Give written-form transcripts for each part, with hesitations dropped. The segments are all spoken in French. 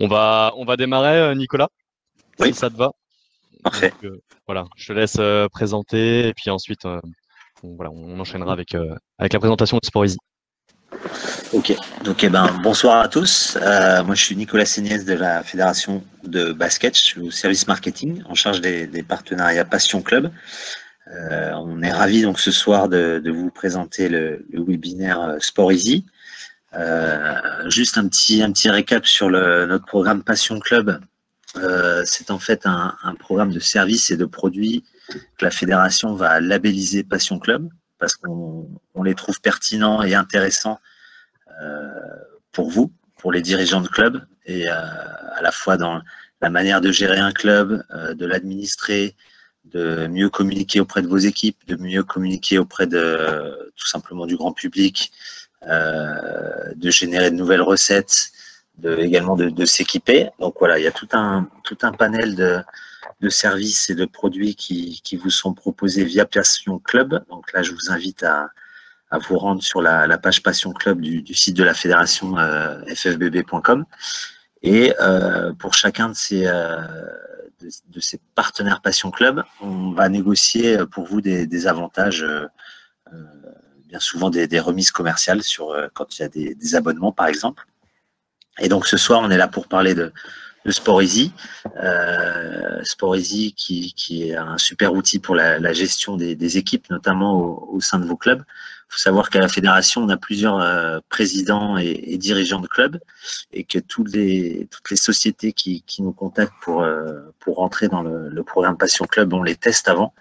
On va démarrer, Nicolas, Oui, si ça te va. parfait. Donc, voilà, je te laisse présenter et puis ensuite, on enchaînera avec la présentation de Sport Easy. Ok. Donc, bonsoir à tous. Moi, je suis Nicolas Séniès de la Fédération de basket. Je suis au service marketing en charge des partenariats Passion Club. On est ravis donc ce soir de vous présenter le webinaire Sport Easy. Juste un petit récap sur notre programme Passion Club. C'est en fait un programme de services et de produits que la fédération va labelliser Passion Club parce qu'on les trouve pertinents et intéressants pour vous, pour les dirigeants de club, et à la fois dans la manière de gérer un club, de l'administrer, de mieux communiquer auprès de vos équipes, de mieux communiquer auprès de tout simplement du grand public, de générer de nouvelles recettes, également de s'équiper. Donc voilà, il y a tout un panel de services et de produits qui vous sont proposés via Passion Club. Donc là, je vous invite à vous rendre sur la page Passion Club du site de la fédération ffbb.com. Et pour chacun de ces partenaires Passion Club, on va négocier pour vous des avantages, bien souvent des remises commerciales quand il y a des abonnements, par exemple. Et donc ce soir, on est là pour parler de Sport Easy. Sport Easy qui est un super outil pour la gestion des équipes, notamment au sein de vos clubs. Il faut savoir qu'à la fédération, on a plusieurs présidents et dirigeants de clubs et que toutes les sociétés qui nous contactent pour rentrer dans le programme Passion Club, on les teste avant.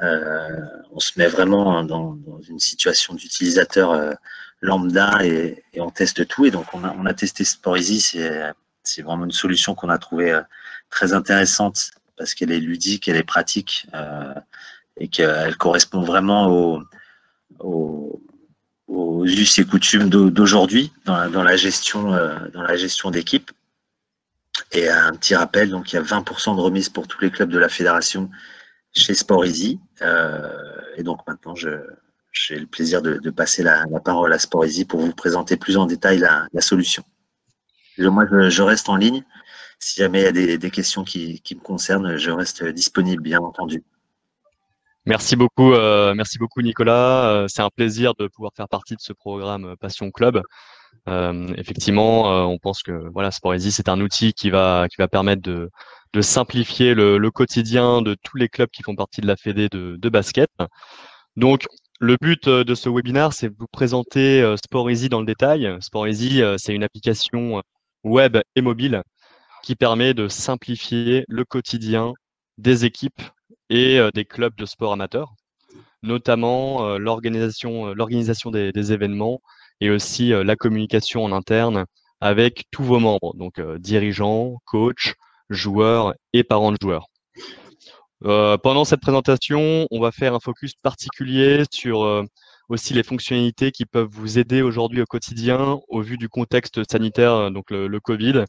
On se met vraiment dans une situation d'utilisateur lambda et on teste tout. Et donc, on a testé Sport Easy. C'est vraiment une solution qu'on a trouvée très intéressante parce qu'elle est ludique, elle est pratique et qu'elle correspond vraiment aux us et coutumes d'aujourd'hui dans la gestion d'équipe. Et un petit rappel, donc il y a 20% de remise pour tous les clubs de la fédération chez Sport Easy. Et donc maintenant, j'ai le plaisir de passer la parole à Sport Easy pour vous présenter plus en détail la solution. Moi, je reste en ligne. Si jamais il y a des questions qui me concernent, je reste disponible, bien entendu. Merci beaucoup, Nicolas. C'est un plaisir de pouvoir faire partie de ce programme Passion Club. Effectivement, on pense que voilà, Sport Easy, c'est un outil qui va permettre de simplifier le quotidien de tous les clubs qui font partie de la Fédé de basket. Donc, le but de ce webinaire, c'est de vous présenter Sport Easy dans le détail. Sport Easy, c'est une application web et mobile qui permet de simplifier le quotidien des équipes et des clubs de sport amateurs, notamment l'organisation des événements et aussi la communication en interne avec tous vos membres, donc dirigeants, coachs, joueurs et parents de joueurs. Pendant cette présentation, on va faire un focus particulier sur aussi les fonctionnalités qui peuvent vous aider aujourd'hui au quotidien au vu du contexte sanitaire, donc le Covid,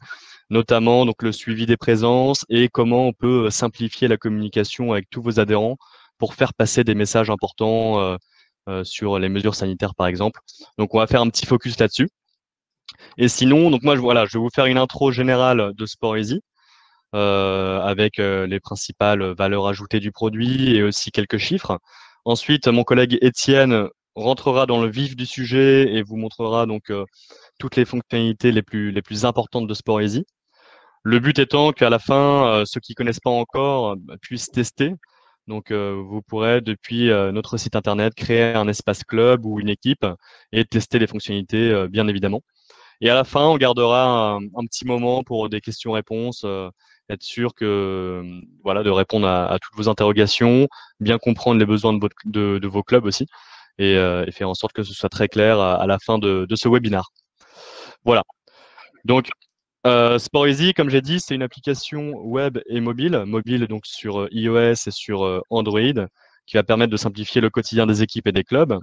notamment donc le suivi des présences et comment on peut simplifier la communication avec tous vos adhérents pour faire passer des messages importants sur les mesures sanitaires, par exemple. Donc, on va faire un petit focus là-dessus. Et sinon, donc moi, je vais vous faire une intro générale de Sport Easy avec les principales valeurs ajoutées du produit et aussi quelques chiffres. Ensuite, mon collègue Étienne rentrera dans le vif du sujet et vous montrera donc toutes les fonctionnalités les plus importantes de Sport Easy. Le but étant qu'à la fin, ceux qui ne connaissent pas encore puissent tester. Donc, vous pourrez, depuis notre site internet, créer un espace club ou une équipe et tester les fonctionnalités, bien évidemment. Et à la fin, on gardera un petit moment pour des questions-réponses, être sûr voilà, de répondre à toutes vos interrogations, bien comprendre les besoins de vos clubs aussi, et faire en sorte que ce soit très clair à la fin de ce webinaire. Voilà. Donc, Sport Easy, comme j'ai dit, c'est une application web et mobile donc sur iOS et sur Android, qui va permettre de simplifier le quotidien des équipes et des clubs.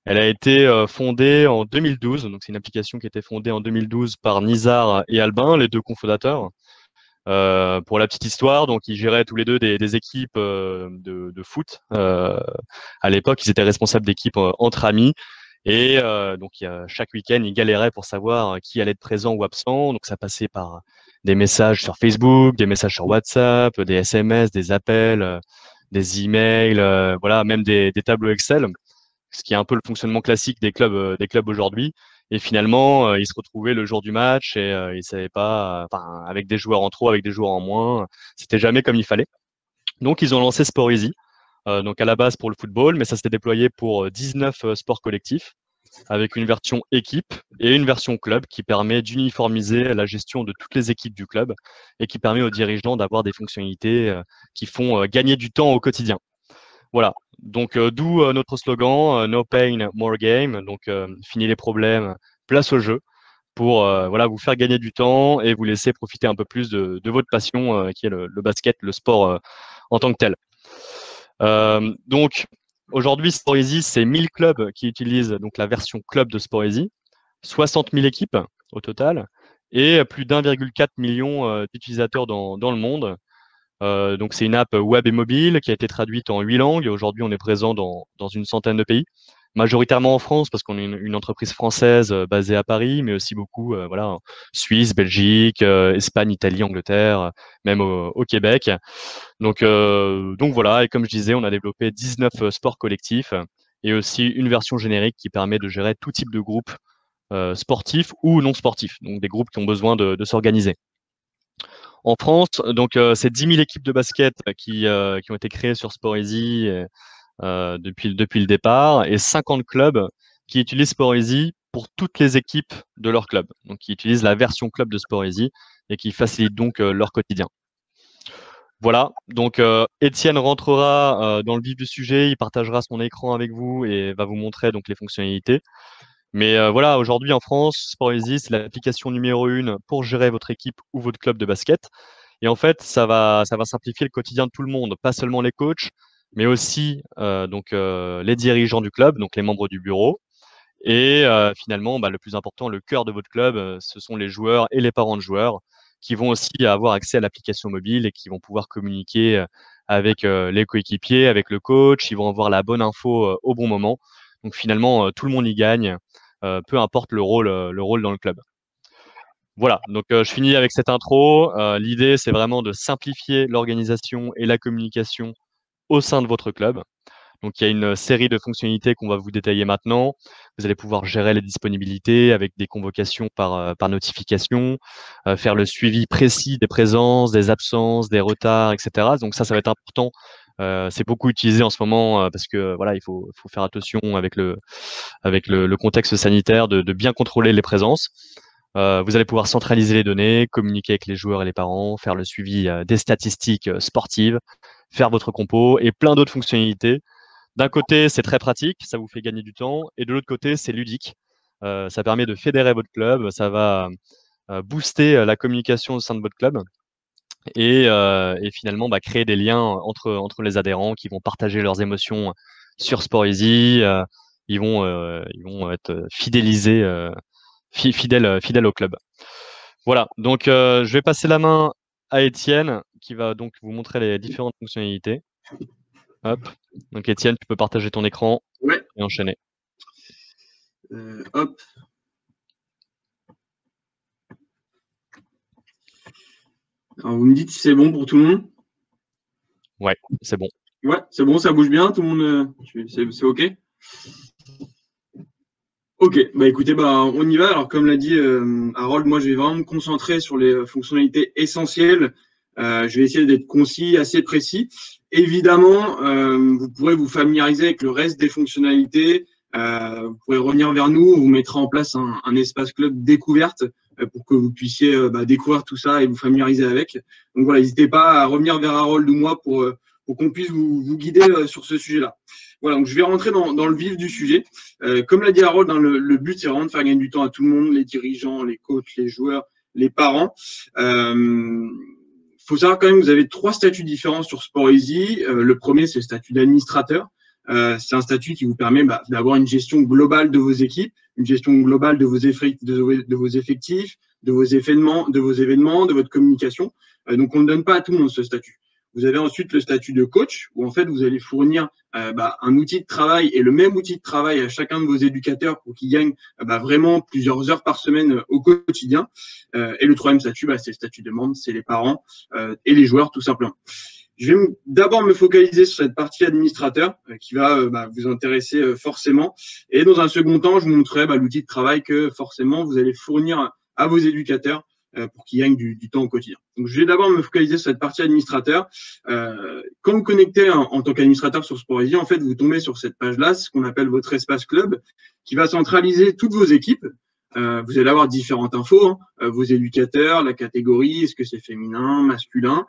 Elle a été fondée en 2012, donc c'est une application qui a été fondée en 2012 par Nizar et Albin, les deux cofondateurs. Pour la petite histoire, donc ils géraient tous les deux des équipes de foot. À l'époque, ils étaient responsables d'équipes entre amis. Et donc, chaque week-end, ils galéraient pour savoir qui allait être présent ou absent. Donc, ça passait par des messages sur Facebook, des messages sur WhatsApp, des SMS, des appels, des emails, voilà, même des tableaux Excel, ce qui est un peu le fonctionnement classique des clubs aujourd'hui. Et finalement, ils se retrouvaient le jour du match et ils savaient pas, enfin, avec des joueurs en trop, avec des joueurs en moins, c'était jamais comme il fallait. Donc, ils ont lancé Sport Easy, donc à la base pour le football, mais ça s'était déployé pour 19 sports collectifs, avec une version équipe et une version club qui permet d'uniformiser la gestion de toutes les équipes du club et qui permet aux dirigeants d'avoir des fonctionnalités qui font gagner du temps au quotidien. Voilà, donc d'où notre slogan No Pain, More Game, donc fini les problèmes, place au jeu, pour voilà, vous faire gagner du temps et vous laisser profiter un peu plus de votre passion qui est le basket, le sport en tant que tel. Donc aujourd'hui, Sport Easy, c'est 1000 clubs qui utilisent donc la version club de Sport Easy, 60 000 équipes au total et plus d'1,4 million d'utilisateurs dans le monde. Donc c'est une app web et mobile qui a été traduite en 8 langues. Aujourd'hui, on est présent dans une centaine de pays, majoritairement en France parce qu'on est une entreprise française basée à Paris, mais aussi beaucoup voilà, Suisse, Belgique, Espagne, Italie, Angleterre, même au Québec. Donc voilà, et comme je disais, on a développé 19 sports collectifs et aussi une version générique qui permet de gérer tout type de groupe sportifs ou non sportifs, donc des groupes qui ont besoin de s'organiser. En France, donc c'est 10 000 équipes de basket qui ont été créées sur Sport Easy depuis le départ et 50 clubs qui utilisent Sport Easy pour toutes les équipes de leur club, donc qui utilisent la version club de Sport Easy et qui facilitent donc leur quotidien. Voilà, donc Étienne rentrera dans le vif du sujet, il partagera son écran avec vous et va vous montrer donc les fonctionnalités. Mais voilà, aujourd'hui en France, Sport Easy, c'est l'application numéro 1 pour gérer votre équipe ou votre club de basket. Et en fait, ça va simplifier le quotidien de tout le monde, pas seulement les coachs, mais aussi les dirigeants du club, donc les membres du bureau. Et finalement, le plus important, le cœur de votre club, ce sont les joueurs et les parents de joueurs qui vont aussi avoir accès à l'application mobile et qui vont pouvoir communiquer avec les coéquipiers, avec le coach. Ils vont avoir la bonne info au bon moment. Donc finalement, tout le monde y gagne, peu importe le rôle dans le club. Voilà, donc je finis avec cette intro. L'idée, c'est vraiment de simplifier l'organisation et la communication au sein de votre club. Donc, il y a une série de fonctionnalités qu'on va vous détailler maintenant. Vous allez pouvoir gérer les disponibilités avec des convocations par notification, faire le suivi précis des présences, des absences, des retards, etc. Donc ça va être important. C'est beaucoup utilisé en ce moment parce que voilà, il faut faire attention avec le contexte sanitaire de bien contrôler les présences. Vous allez pouvoir centraliser les données, communiquer avec les joueurs et les parents, faire le suivi des statistiques sportives, faire votre compo et plein d'autres fonctionnalités. D'un côté, c'est très pratique, ça vous fait gagner du temps, et de l'autre côté, c'est ludique. Ça permet de fédérer votre club, ça va booster la communication au sein de votre club et finalement créer des liens entre les adhérents qui vont partager leurs émotions sur Sport Easy. Ils vont être fidélisés, fidèles au club. Voilà, donc je vais passer la main à Étienne qui va donc vous montrer les différentes fonctionnalités. Hop. Donc Étienne, tu peux partager ton écran et enchaîner. Hop. Alors vous me dites si c'est bon pour tout le monde? Ouais, c'est bon. Ouais, c'est bon, ça bouge bien, tout le monde, c'est OK? Ok, écoutez, on y va. Alors comme l'a dit Harold, moi je vais vraiment me concentrer sur les fonctionnalités essentielles. Je vais essayer d'être concis, assez précis. Évidemment, vous pourrez vous familiariser avec le reste des fonctionnalités. Vous pourrez revenir vers nous, on vous mettra en place un espace club découverte pour que vous puissiez découvrir tout ça et vous familiariser avec. Donc voilà, n'hésitez pas à revenir vers Harold ou moi pour qu'on puisse vous guider sur ce sujet-là. Voilà, donc je vais rentrer dans le vif du sujet. Comme l'a dit Harold, le but, c'est vraiment de faire gagner du temps à tout le monde, les dirigeants, les coachs, les joueurs, les parents. Faut savoir quand même que vous avez 3 statuts différents sur Sport Easy. Le premier, c'est le statut d'administrateur. C'est un statut qui vous permet d'avoir une gestion globale de vos équipes, une gestion globale de vos effectifs, de vos événements, de votre communication. Donc, on ne donne pas à tout le monde ce statut. Vous avez ensuite le statut de coach, où en fait vous allez fournir un outil de travail et le même outil de travail à chacun de vos éducateurs pour qu'ils gagnent vraiment plusieurs heures par semaine au quotidien. Et le troisième statut, c'est le statut de membre, c'est les parents et les joueurs tout simplement. Je vais d'abord me focaliser sur cette partie administrateur qui va vous intéresser forcément. Et dans un second temps, je vous montrerai l'outil de travail que forcément vous allez fournir à vos éducateurs pour qu'ils gagnent du temps au quotidien. Donc, je vais d'abord me focaliser sur cette partie administrateur. Quand vous connectez en tant qu'administrateur sur Sportzy, en fait, vous tombez sur cette page-là, ce qu'on appelle votre espace club, qui va centraliser toutes vos équipes. Vous allez avoir différentes infos, vos éducateurs, la catégorie, est-ce que c'est féminin, masculin,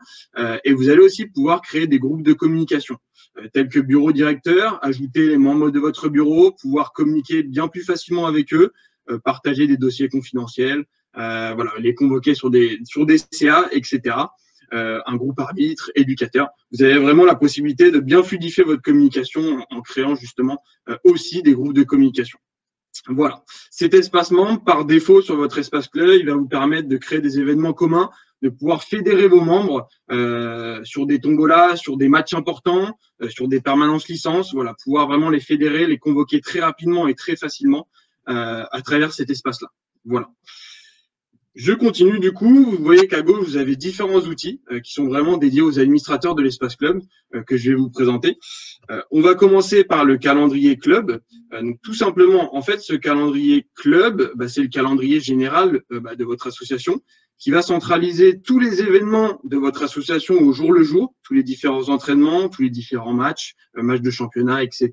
et vous allez aussi pouvoir créer des groupes de communication, tels que bureau directeur, ajouter les membres de votre bureau, pouvoir communiquer bien plus facilement avec eux, partager des dossiers confidentiels, les convoquer sur des CA, etc. Un groupe arbitre, éducateur. Vous avez vraiment la possibilité de bien fluidifier votre communication en créant justement aussi des groupes de communication. Voilà, cet espace membre, par défaut sur votre espace club, il va vous permettre de créer des événements communs, de pouvoir fédérer vos membres sur des tombolas, sur des matchs importants, sur des permanences licences, voilà, pouvoir vraiment les fédérer, les convoquer très rapidement et très facilement à travers cet espace-là. Voilà. Je continue du coup, vous voyez qu'à gauche, vous avez différents outils qui sont vraiment dédiés aux administrateurs de l'espace club que je vais vous présenter. On va commencer par le calendrier club. Donc tout simplement, en fait, ce calendrier club, c'est le calendrier général de votre association qui va centraliser tous les événements de votre association au jour le jour, tous les différents entraînements, tous les différents matchs, matchs de championnat, etc.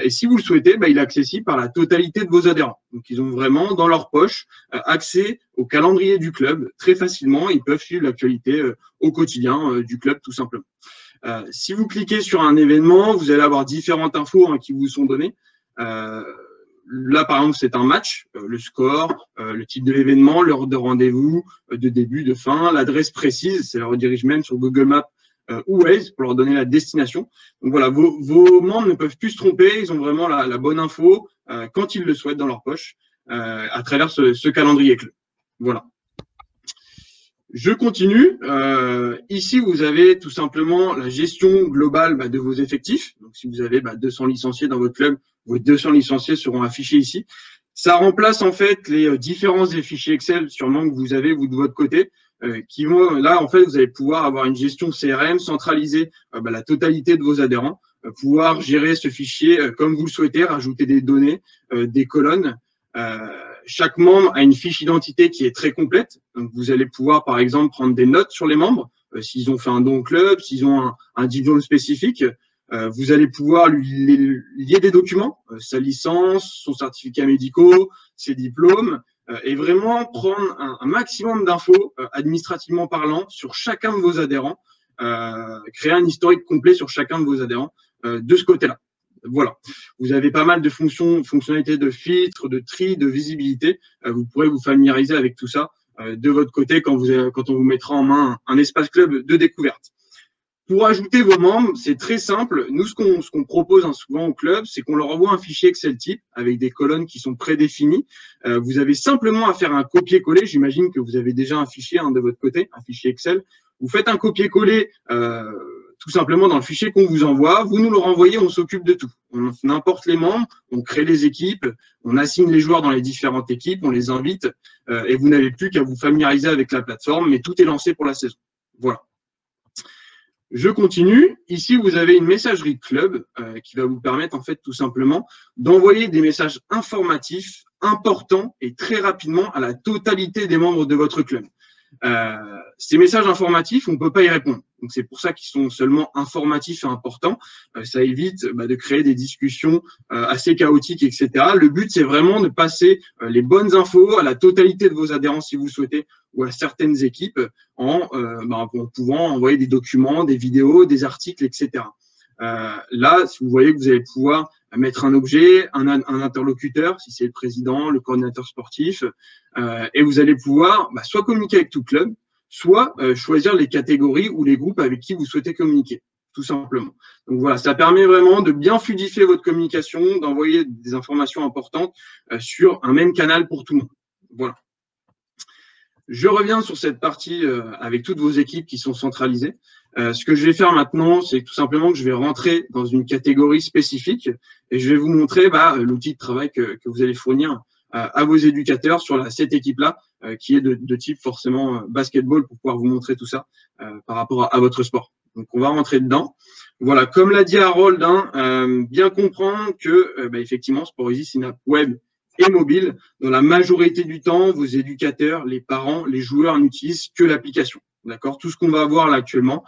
Et si vous le souhaitez, il est accessible par la totalité de vos adhérents. Donc, ils ont vraiment dans leur poche accès au calendrier du club très facilement. Ils peuvent suivre l'actualité au quotidien du club tout simplement. Si vous cliquez sur un événement, vous allez avoir différentes infos qui vous sont données. Là, par exemple, c'est un match, le score, le type de l'événement, l'heure de rendez-vous, de début, de fin, l'adresse précise, ça les redirige même sur Google Maps ou Waze pour leur donner la destination. Donc voilà, vos membres ne peuvent plus se tromper, ils ont vraiment la bonne info quand ils le souhaitent dans leur poche à travers ce calendrier club. Voilà. Je continue. Ici, vous avez tout simplement la gestion globale de vos effectifs. Donc, si vous avez 200 licenciés dans votre club, vos 200 licenciés seront affichés ici. Ça remplace en fait les différents fichiers Excel sûrement que vous avez vous de votre côté, qui vont là en fait vous allez pouvoir avoir une gestion CRM centraliser la totalité de vos adhérents, pouvoir gérer ce fichier comme vous le souhaitez, rajouter des données, des colonnes. Chaque membre a une fiche identité qui est très complète. Donc, vous allez pouvoir, par exemple, prendre des notes sur les membres, s'ils ont fait un don au club, s'ils ont un diplôme spécifique. Vous allez pouvoir lui lier des documents, sa licence, son certificat médical, ses diplômes, et vraiment prendre un maximum d'infos, administrativement parlant, sur chacun de vos adhérents, créer un historique complet sur chacun de vos adhérents de ce côté-là. Voilà, vous avez pas mal de fonctionnalités de filtre, de tri, de visibilité. Vous pourrez vous familiariser avec tout ça de votre côté quand on vous mettra en main un espace club de découverte. Pour ajouter vos membres, c'est très simple. Nous, ce qu'on propose souvent au club, c'est qu'on leur envoie un fichier Excel type avec des colonnes qui sont prédéfinies. Vous avez simplement à faire un copier-coller. J'imagine que vous avez déjà un fichier de votre côté, un fichier Excel. Vous faites un copier-coller tout simplement dans le fichier qu'on vous envoie, vous nous le renvoyez, on s'occupe de tout. On importe les membres, on crée les équipes, on assigne les joueurs dans les différentes équipes, on les invite, et vous n'avez plus qu'à vous familiariser avec la plateforme, mais tout est lancé pour la saison. Voilà. Je continue. Ici, vous avez une messagerie club qui va vous permettre en fait tout simplement d'envoyer des messages informatifs importants et très rapidement à la totalité des membres de votre club. Ces messages informatifs, on ne peut pas y répondre. Donc, c'est pour ça qu'ils sont seulement informatifs et importants. Ça évite de créer des discussions assez chaotiques, etc. Le but, c'est vraiment de passer les bonnes infos à la totalité de vos adhérents, si vous le souhaitez, ou à certaines équipes en pouvant envoyer des documents, des vidéos, des articles, etc. Là, si vous voyez que vous allez pouvoir mettre un objet, un interlocuteur, si c'est le président, le coordinateur sportif, et vous allez pouvoir soit communiquer avec tout le club, soit choisir les catégories ou les groupes avec qui vous souhaitez communiquer, tout simplement. Donc voilà, ça permet vraiment de bien fluidifier votre communication, d'envoyer des informations importantes sur un même canal pour tout le monde. Voilà. Je reviens sur cette partie avec toutes vos équipes qui sont centralisées. Ce que je vais faire maintenant, c'est tout simplement que je vais rentrer dans une catégorie spécifique et je vais vous montrer l'outil de travail que vous allez fournir à vos éducateurs sur cette équipe-là, qui est de type forcément basketball, pour pouvoir vous montrer tout ça par rapport à votre sport. Donc, on va rentrer dedans. Voilà, comme l'a dit Harold, bien comprendre que effectivement, SportEasy, c'est une app web et mobile. Dans la majorité du temps, vos éducateurs, les parents, les joueurs n'utilisent que l'application. D'accord, tout ce qu'on va voir là actuellement,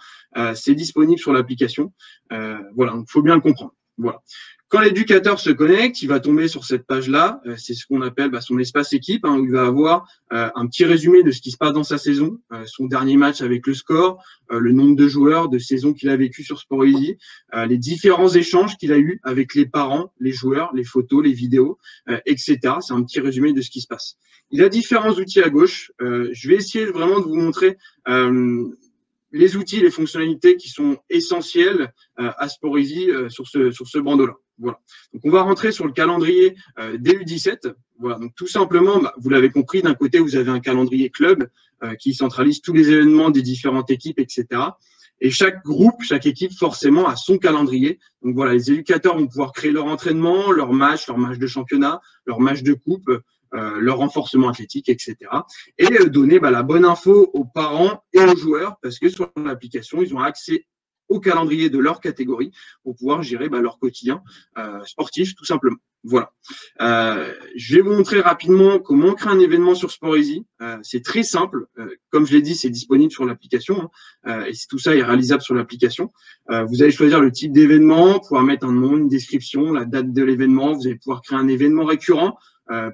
c'est disponible sur l'application. Voilà, donc faut bien le comprendre. Voilà. Quand l'éducateur se connecte, il va tomber sur cette page-là. C'est ce qu'on appelle son espace équipe, où il va avoir un petit résumé de ce qui se passe dans sa saison, son dernier match avec le score, le nombre de joueurs de saison qu'il a vécu sur SportEasy, les différents échanges qu'il a eu avec les parents, les joueurs, les photos, les vidéos, etc. C'est un petit résumé de ce qui se passe. Il a différents outils à gauche. Je vais essayer vraiment de vous montrer les outils, les fonctionnalités qui sont essentielles à SportEasy sur ce bandeau-là. Voilà. Donc, on va rentrer sur le calendrier des U17. Voilà. Donc, tout simplement, vous l'avez compris, d'un côté, vous avez un calendrier club qui centralise tous les événements des différentes équipes, etc. Et chaque groupe, chaque équipe, forcément, a son calendrier. Donc, voilà, les éducateurs vont pouvoir créer leur entraînement, leur match de championnat, leur match de coupe, leur renforcement athlétique, etc. Et donner la bonne info aux parents et aux joueurs, parce que sur l'application, ils ont accès au calendrier de leur catégorie pour pouvoir gérer leur quotidien sportif, tout simplement. Voilà. Je vais vous montrer rapidement comment créer un événement sur SportEasy. C'est très simple. Comme je l'ai dit, c'est disponible sur l'application et tout ça est réalisable sur l'application. Vous allez choisir le type d'événement, pouvoir mettre un nom, une description, la date de l'événement. Vous allez pouvoir créer un événement récurrent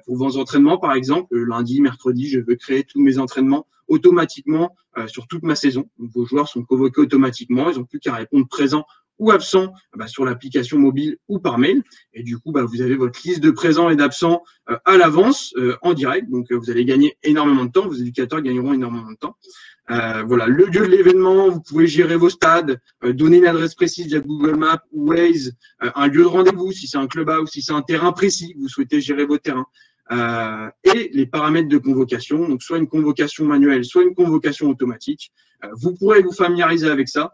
pour vos entraînements, par exemple. Le lundi, mercredi, je veux créer tous mes entraînements automatiquement sur toute ma saison. Donc, vos joueurs sont convoqués automatiquement. Ils n'ont plus qu'à répondre présent ou absent sur l'application mobile ou par mail. Et du coup, vous avez votre liste de présents et d'absents à l'avance, en direct. Donc, vous allez gagner énormément de temps. Vos éducateurs gagneront énormément de temps. Voilà, le lieu de l'événement, vous pouvez gérer vos stades, donner une adresse précise via Google Maps ou Waze, un lieu de rendez-vous, si c'est un clubhouse, si c'est un terrain précis, vous souhaitez gérer vos terrains. Et les paramètres de convocation, donc soit une convocation manuelle, soit une convocation automatique. Vous pourrez vous familiariser avec ça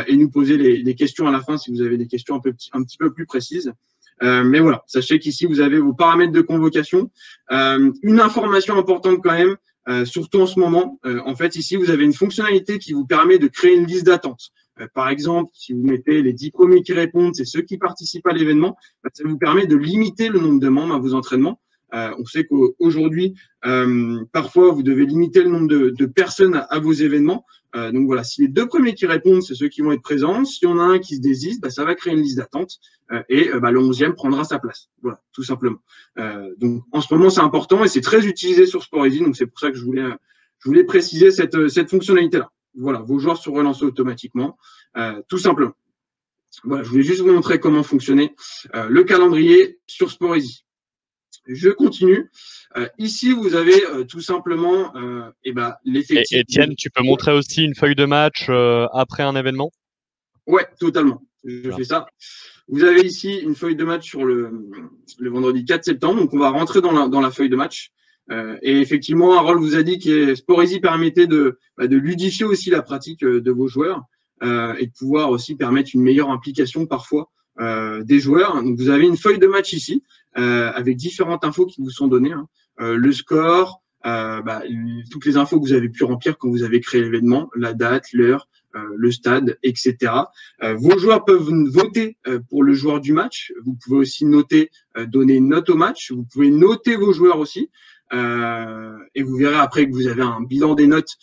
et nous poser les questions à la fin si vous avez des questions un petit peu plus précises. Mais voilà, sachez qu'ici, vous avez vos paramètres de convocation. Une information importante quand même, surtout en ce moment, en fait, ici, vous avez une fonctionnalité qui vous permet de créer une liste d'attente. Par exemple, si vous mettez les 10 premiers qui répondent, c'est ceux qui participent à l'événement, ça vous permet de limiter le nombre de membres à vos entraînements. On sait qu'aujourd'hui, parfois, vous devez limiter le nombre de personnes à vos événements. Donc voilà, si les 2 premiers qui répondent, c'est ceux qui vont être présents. Si on a un qui se désiste, ça va créer une liste d'attente et le 11e prendra sa place. Voilà, tout simplement. Donc en ce moment, c'est important et c'est très utilisé sur SportEasy. Donc c'est pour ça que je voulais préciser cette fonctionnalité-là. Voilà, vos joueurs sont relancés automatiquement, tout simplement. Voilà, je voulais juste vous montrer comment fonctionnait le calendrier sur SportEasy. Je continue. Ici, vous avez tout simplement l'effectif. Étienne, tu peux montrer aussi une feuille de match après un événement? Ouais, totalement. Je fais ça. Vous avez ici une feuille de match sur le vendredi 4 septembre. Donc, on va rentrer dans la feuille de match. Et effectivement, Harold vous a dit que SportEasy permettait de ludifier aussi la pratique de vos joueurs et de pouvoir aussi permettre une meilleure implication parfois des joueurs. Donc, vous avez une feuille de match ici avec différentes infos qui vous sont données. Le score, toutes les infos que vous avez pu remplir quand vous avez créé l'événement, la date, l'heure, le stade, etc. Vos joueurs peuvent voter pour le joueur du match. Vous pouvez aussi donner une note au match. Vous pouvez noter vos joueurs aussi. Et vous verrez après que vous avez un bilan des notes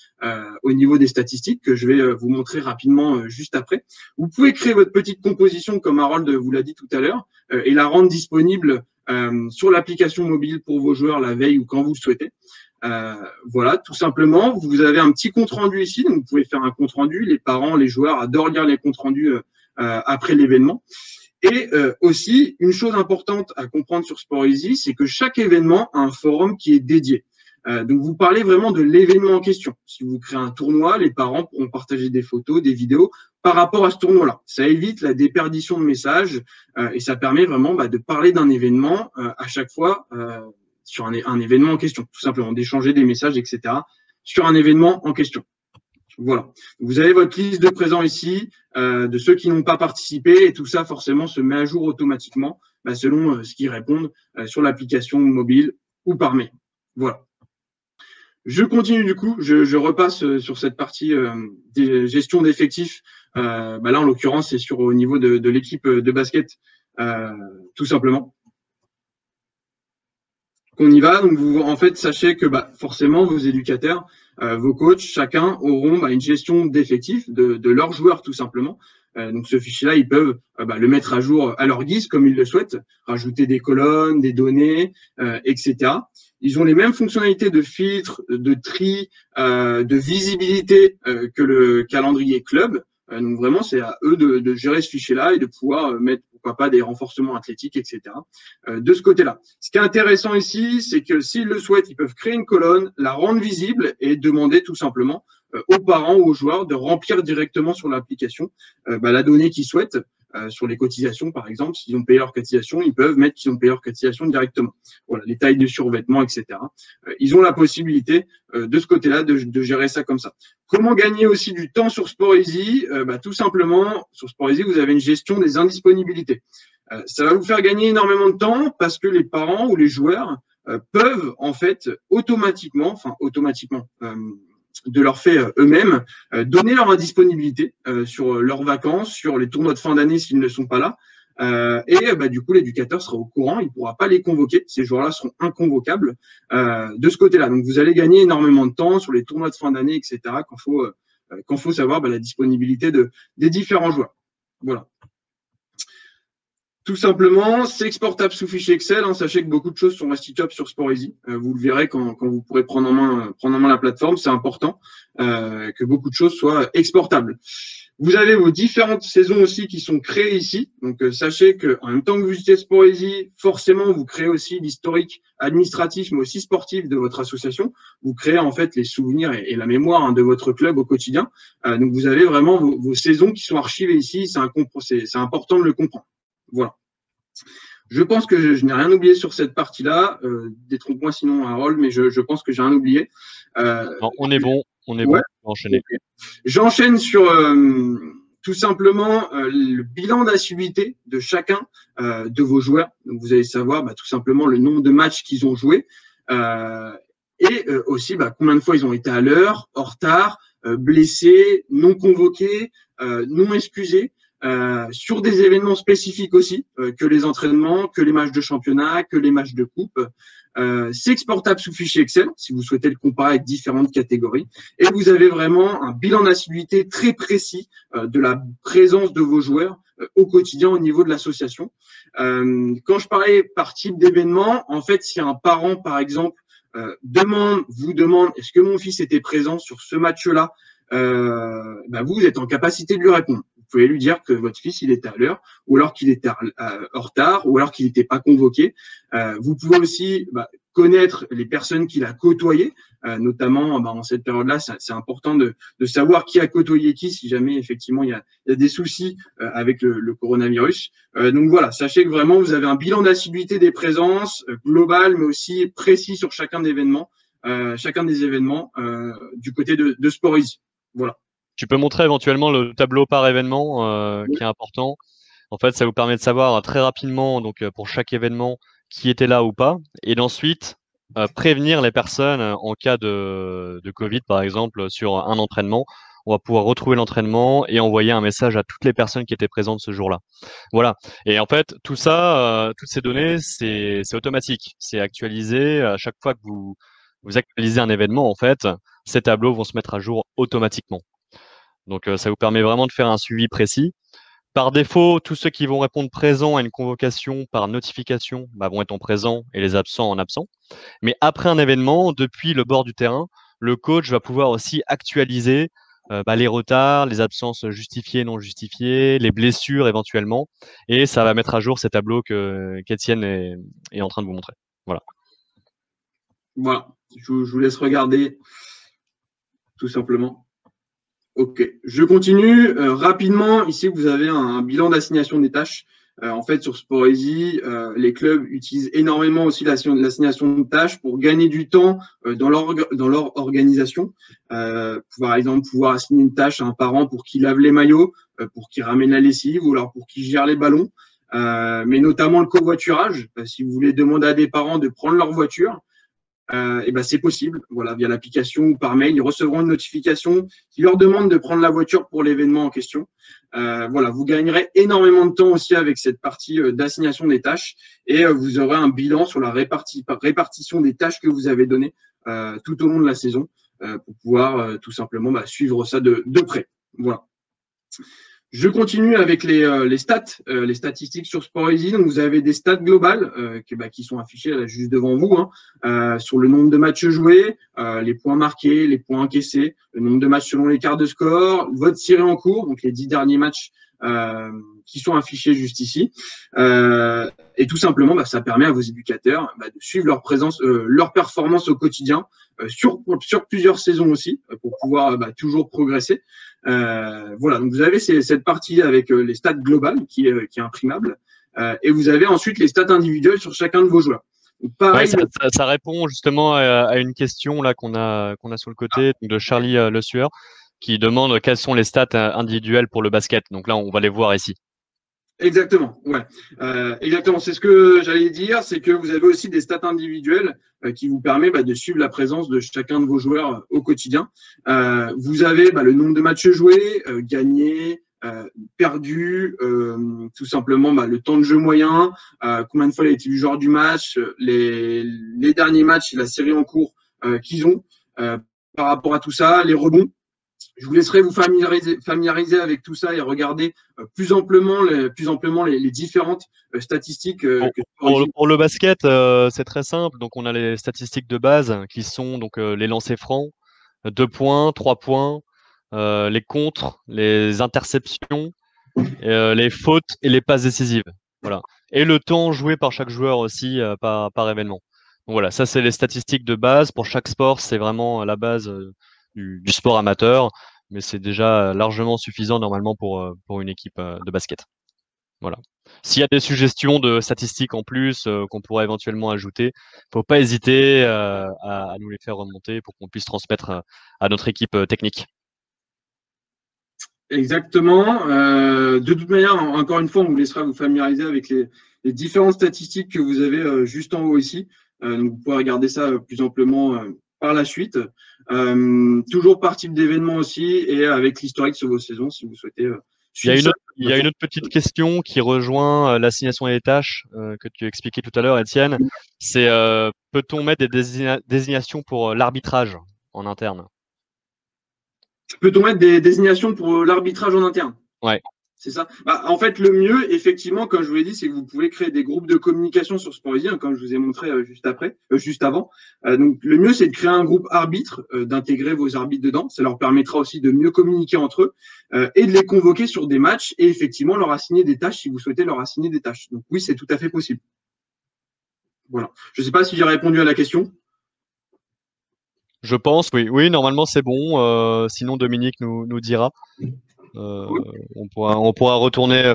au niveau des statistiques que je vais vous montrer rapidement juste après. Vous pouvez créer votre petite composition comme Harold vous l'a dit tout à l'heure et la rendre disponible sur l'application mobile pour vos joueurs la veille ou quand vous le souhaitez. Voilà, tout simplement. Vous avez un petit compte rendu ici, donc vous pouvez faire un compte rendu. Les parents, les joueurs adorent lire les comptes rendus après l'événement. Et aussi, une chose importante à comprendre sur SportEasy, c'est que chaque événement a un forum qui est dédié. Donc, vous parlez vraiment de l'événement en question. Si vous créez un tournoi, les parents pourront partager des photos, des vidéos par rapport à ce tournoi-là. Ça évite la déperdition de messages et ça permet vraiment de parler d'un événement à chaque fois sur un événement en question, tout simplement, d'échanger des messages, etc. sur un événement en question. Voilà. Vous avez votre liste de présents ici, de ceux qui n'ont pas participé, et tout ça, forcément, se met à jour automatiquement selon ce qu'ils répondent sur l'application mobile ou par mail. Voilà. Je continue du coup, je repasse sur cette partie des gestion d'effectifs. Là, en l'occurrence, c'est au niveau de l'équipe de basket, tout simplement. On y va. Donc, vous, en fait, sachez que forcément, vos éducateurs, vos coachs, chacun auront une gestion d'effectifs de leurs joueurs, tout simplement. Donc, ce fichier-là, ils peuvent le mettre à jour à leur guise, comme ils le souhaitent, rajouter des colonnes, des données, etc. Ils ont les mêmes fonctionnalités de filtre, de tri, de visibilité que le calendrier club. Donc, vraiment, c'est à eux de gérer ce fichier-là et de pouvoir mettre, pourquoi pas, des renforcements athlétiques, etc. De ce côté-là. Ce qui est intéressant ici, c'est que s'ils le souhaitent, ils peuvent créer une colonne, la rendre visible et demander tout simplement aux parents ou aux joueurs de remplir directement sur l'application la donnée qu'ils souhaitent. Sur les cotisations, par exemple, s'ils ont payé leur cotisation, ils peuvent mettre qu'ils ont payé leur cotisation directement. Voilà, les tailles de survêtements, etc. Ils ont la possibilité de ce côté-là de gérer ça comme ça. Comment gagner aussi du temps sur SportEasy? Tout simplement, sur SportEasy, vous avez une gestion des indisponibilités. Ça va vous faire gagner énormément de temps parce que les parents ou les joueurs peuvent en fait automatiquement, de leur fait eux-mêmes, donner leur indisponibilité sur leurs vacances, sur les tournois de fin d'année s'ils ne sont pas là. Du coup, l'éducateur sera au courant, il ne pourra pas les convoquer. Ces joueurs-là seront inconvocables de ce côté-là. Donc, vous allez gagner énormément de temps sur les tournois de fin d'année, etc., quand faut savoir la disponibilité des différents joueurs. Voilà. Tout simplement, c'est exportable sous fichier Excel. Sachez que beaucoup de choses sont restituables sur SportEasy. Vous le verrez quand vous pourrez prendre en main la plateforme. C'est important que beaucoup de choses soient exportables. Vous avez vos différentes saisons aussi qui sont créées ici. Donc, sachez que en même temps que vous utilisez SportEasy, forcément, vous créez aussi l'historique administratif, mais aussi sportif de votre association. Vous créez en fait les souvenirs et la mémoire de votre club au quotidien. Donc, vous avez vraiment vos saisons qui sont archivées ici. C'est important de le comprendre. Voilà. Je pense que je n'ai rien oublié sur cette partie-là. Détrompe-moi sinon, Harold, mais je pense que j'ai rien oublié. Non, on est bon. On est bon. Enchaîner. Okay. J'enchaîne sur tout simplement le bilan d'assiduité de chacun de vos joueurs. Donc, vous allez savoir tout simplement le nombre de matchs qu'ils ont joués et aussi combien de fois ils ont été à l'heure, en retard, blessés, non convoqués, non excusés. Sur des événements spécifiques aussi, que les entraînements, que les matchs de championnat, que les matchs de coupe. C'est exportable sous fichier Excel, si vous souhaitez le comparer avec différentes catégories. Et vous avez vraiment un bilan d'assiduité très précis de la présence de vos joueurs au quotidien au niveau de l'association. Quand je parlais par type d'événement, en fait, si un parent, par exemple, vous demande est-ce que mon fils était présent sur ce match-là, vous êtes en capacité de lui répondre. Vous pouvez lui dire que votre fils, il était à l'heure, ou alors qu'il était en retard, ou alors qu'il n'était pas convoqué. Vous pouvez aussi connaître les personnes qu'il a côtoyées, notamment en cette période-là, c'est important de savoir qui a côtoyé qui, si jamais effectivement il y a des soucis avec le coronavirus. Donc voilà, sachez que vraiment vous avez un bilan d'assiduité des présences global, mais aussi précis sur chacun des événements du côté de SportEasy. Voilà. Tu peux montrer éventuellement le tableau par événement qui est important. En fait, ça vous permet de savoir très rapidement, donc pour chaque événement, qui était là ou pas, et d'ensuite prévenir les personnes en cas de Covid, par exemple, sur un entraînement. On va pouvoir retrouver l'entraînement et envoyer un message à toutes les personnes qui étaient présentes ce jour-là. Voilà. Et en fait, tout ça, toutes ces données, c'est automatique. C'est actualisé à chaque fois que vous actualisez un événement. En fait, ces tableaux vont se mettre à jour automatiquement. Donc, ça vous permet vraiment de faire un suivi précis. Par défaut, tous ceux qui vont répondre présent à une convocation par notification vont être en présent et les absents en absent. Mais après un événement, depuis le bord du terrain, le coach va pouvoir aussi actualiser les retards, les absences justifiées, non justifiées, les blessures éventuellement. Et ça va mettre à jour ces tableaux qu'Étienne est en train de vous montrer. Voilà. Voilà. Je vous laisse regarder tout simplement. Ok, je continue rapidement. Ici, vous avez un bilan d'assignation des tâches. En fait, sur SportEasy, les clubs utilisent énormément aussi l'assignation de tâches pour gagner du temps dans leur organisation. Par exemple, pouvoir assigner une tâche à un parent pour qu'il lave les maillots, pour qu'il ramène la lessive ou alors pour qu'il gère les ballons. Mais notamment le covoiturage. Si vous voulez demander à des parents de prendre leur voiture, et ben c'est possible. Voilà, via l'application ou par mail, ils recevront une notification qui leur demande de prendre la voiture pour l'événement en question. Voilà, vous gagnerez énormément de temps aussi avec cette partie d'assignation des tâches et vous aurez un bilan sur la répartition des tâches que vous avez données tout au long de la saison pour pouvoir tout simplement suivre ça de près. Voilà. Je continue avec les stats, les statistiques sur SportEasy. Donc, vous avez des stats globales qui sont affichées là, juste devant vous, sur le nombre de matchs joués, les points marqués, les points encaissés, le nombre de matchs selon les quarts de score, votre série en cours, donc les 10 derniers matchs qui sont affichés juste ici. Et tout simplement, ça permet à vos éducateurs de suivre leur performance au quotidien sur plusieurs saisons aussi, pour pouvoir toujours progresser. Voilà, donc vous avez cette partie avec les stats globales qui est imprimable, et vous avez ensuite les stats individuelles sur chacun de vos joueurs. Donc, pareil, ça répond justement à une question là qu'on a sur le côté de Charlie Le Sueur qui demande quelles sont les stats individuelles pour le basket. Donc là, on va les voir ici. Exactement, ouais. Exactement. C'est ce que j'allais dire, c'est que vous avez aussi des stats individuelles qui vous permettent de suivre la présence de chacun de vos joueurs au quotidien. Vous avez le nombre de matchs joués, gagnés, perdus, tout simplement le temps de jeu moyen, combien de fois il a été le joueur du match, les derniers matchs et la série en cours qu'ils ont. Par rapport à tout ça, les rebonds. Je vous laisserai vous familiariser avec tout ça et regarder plus amplement les différentes statistiques. Pour le basket, c'est très simple. Donc, on a les statistiques de base qui sont donc les lancers francs, 2 points, 3 points, les contres, les interceptions, les fautes et les passes décisives. Voilà. Et le temps joué par chaque joueur aussi par événement. Donc, voilà, ça c'est les statistiques de base. Pour chaque sport, c'est vraiment la base du sport amateur, mais c'est déjà largement suffisant normalement pour une équipe de basket. Voilà. S'il y a des suggestions de statistiques en plus qu'on pourrait éventuellement ajouter, faut pas hésiter à nous les faire remonter pour qu'on puisse transmettre à notre équipe technique. Exactement. De toute manière, encore une fois, on vous laissera vous familiariser avec les différentes statistiques que vous avez juste en haut ici. Donc, vous pourrez regarder ça plus amplement par la suite. Toujours par type d'événement aussi et avec l'historique sur vos saisons si vous souhaitez. Il y a une autre petite question qui rejoint l'assignation des tâches que tu expliquais tout à l'heure, Étienne. C'est peut-on mettre des désignations pour l'arbitrage en interne? Peut-on mettre des désignations pour l'arbitrage en interne? Ouais. C'est ça. En fait, le mieux, effectivement, comme je vous l'ai dit, c'est que vous pouvez créer des groupes de communication sur SportEasy, comme je vous ai montré juste avant. Donc, le mieux, c'est de créer un groupe arbitre, d'intégrer vos arbitres dedans. Ça leur permettra aussi de mieux communiquer entre eux et de les convoquer sur des matchs et effectivement leur assigner des tâches si vous souhaitez leur assigner des tâches. Donc, oui, c'est tout à fait possible. Voilà. Je ne sais pas si j'ai répondu à la question. Je pense, oui. Oui, normalement, c'est bon. Sinon, Dominique nous dira. On pourra retourner,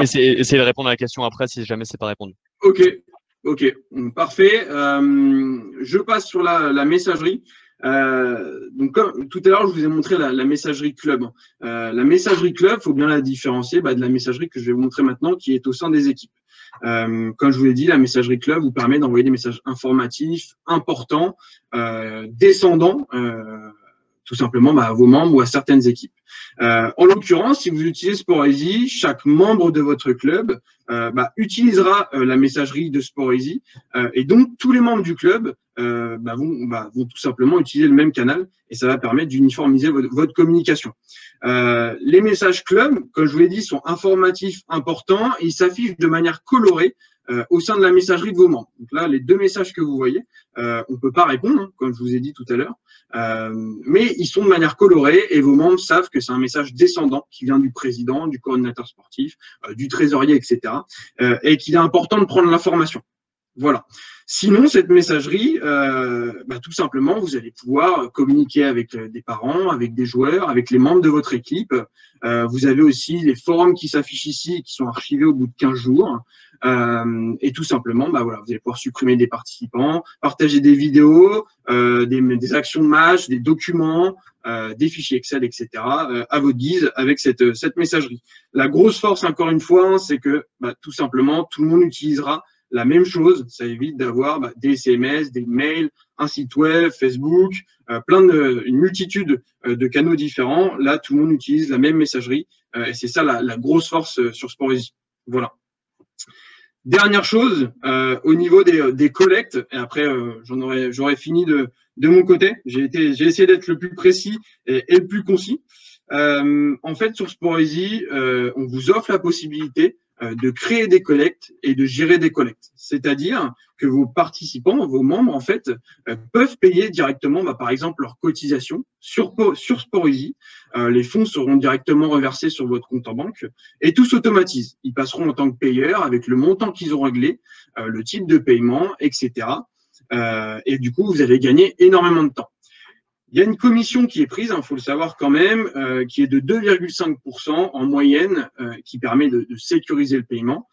essayer de répondre à la question après si jamais c'est pas répondu. Ok, parfait. Je passe sur la messagerie. Donc, comme tout à l'heure, je vous ai montré la messagerie club. La messagerie club, faut bien la différencier de la messagerie que je vais vous montrer maintenant, qui est au sein des équipes. Comme je vous l'ai dit, la messagerie club vous permet d'envoyer des messages informatifs, importants, descendants, tout simplement à vos membres ou à certaines équipes. En l'occurrence, si vous utilisez SportEasy, chaque membre de votre club utilisera la messagerie de SportEasy et donc tous les membres du club vont tout simplement utiliser le même canal et ça va permettre d'uniformiser votre communication. Les messages club, comme je vous l'ai dit, sont informatifs, importants et ils s'affichent de manière colorée au sein de la messagerie de vos membres. Donc là, les 2 messages que vous voyez, on peut pas répondre, comme je vous ai dit tout à l'heure, mais ils sont de manière colorée et vos membres savent que c'est un message descendant qui vient du président, du coordinateur sportif, du trésorier, etc. Et qu'il est important de prendre l'information. Voilà. Sinon, cette messagerie, tout simplement, vous allez pouvoir communiquer avec des parents, avec des joueurs, avec les membres de votre équipe. Vous avez aussi les forums qui s'affichent ici, qui sont archivés au bout de 15 jours. Et tout simplement, vous allez pouvoir supprimer des participants, partager des vidéos, des actions de match, des documents, des fichiers Excel, etc. À votre guise avec cette messagerie. La grosse force, encore une fois, c'est que tout simplement, tout le monde utilisera la même chose. Ça évite d'avoir des SMS, des mails, un site web, Facebook, une multitude de canaux différents. Là, tout le monde utilise la même messagerie et c'est ça la grosse force sur SportEasy. Voilà. Dernière chose, au niveau des collectes, et après j'aurais fini de mon côté. J'ai essayé d'être le plus précis et le plus concis. En fait, sur SportEasy, on vous offre la possibilité de créer des collectes et de gérer des collectes. C'est-à-dire que vos participants, vos membres, en fait, peuvent payer directement, par exemple, leur cotisation sur SportEasy. Les fonds seront directement reversés sur votre compte en banque et tout s'automatise. Ils passeront en tant que payeurs avec le montant qu'ils ont réglé, le type de paiement, etc. Et du coup, vous allez gagner énormément de temps. Il y a une commission qui est prise, il faut le savoir quand même, qui est de 2,5% en moyenne, qui permet de sécuriser le paiement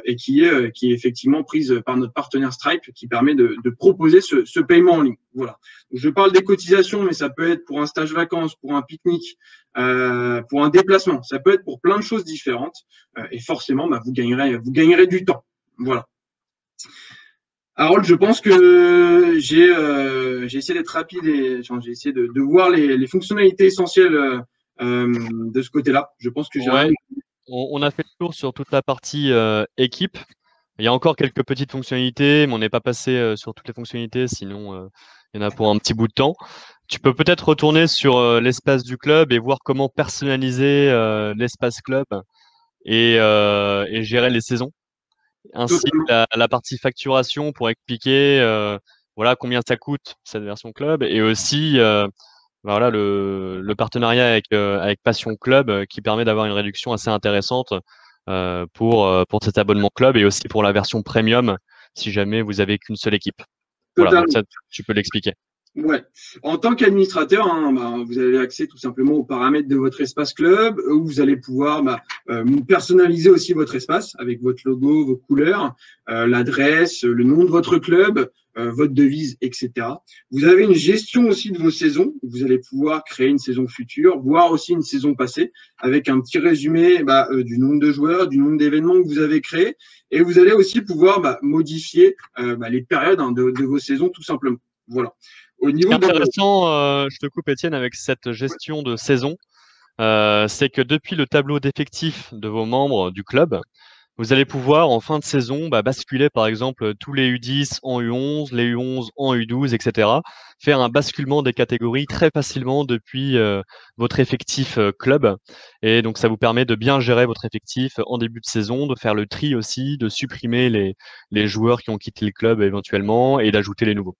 et qui est effectivement prise par notre partenaire Stripe, qui permet de proposer ce paiement en ligne. Voilà. Donc, je parle des cotisations, mais ça peut être pour un stage vacances, pour un pique-nique, pour un déplacement. Ça peut être pour plein de choses différentes et forcément, vous gagnerez du temps. Voilà. Harold, je pense que j'ai essayé d'être rapide et j'ai essayé de voir les fonctionnalités essentielles de ce côté-là. Je pense que j'ai on a fait le tour sur toute la partie équipe. Il y a encore quelques petites fonctionnalités, mais on n'est pas passé sur toutes les fonctionnalités, sinon il y en a pour un petit bout de temps. Tu peux peut-être retourner sur l'espace du club et voir comment personnaliser l'espace club et gérer les saisons. Ainsi la partie facturation pour expliquer voilà combien ça coûte cette version club et aussi voilà le partenariat avec Passion Club qui permet d'avoir une réduction assez intéressante pour cet abonnement club et aussi pour la version premium si jamais vous avez qu'une seule équipe. Voilà, donc ça, tu peux l'expliquer. Ouais. En tant qu'administrateur, vous avez accès tout simplement aux paramètres de votre espace club où vous allez pouvoir personnaliser aussi votre espace avec votre logo, vos couleurs, l'adresse, le nom de votre club, votre devise, etc. Vous avez une gestion aussi de vos saisons. Vous allez pouvoir créer une saison future, voire aussi une saison passée avec un petit résumé du nombre de joueurs, du nombre d'événements que vous avez créés. Et vous allez aussi pouvoir modifier les périodes de vos saisons tout simplement. Voilà. Au niveau intéressant, je te coupe Étienne, avec cette gestion de saison, c'est que depuis le tableau d'effectifs de vos membres du club, vous allez pouvoir en fin de saison basculer par exemple tous les U10 en U11, les U11 en U12, etc. Faire un basculement des catégories très facilement depuis votre effectif club. Et donc ça vous permet de bien gérer votre effectif en début de saison, de faire le tri aussi, de supprimer les joueurs qui ont quitté le club éventuellement et d'ajouter les nouveaux.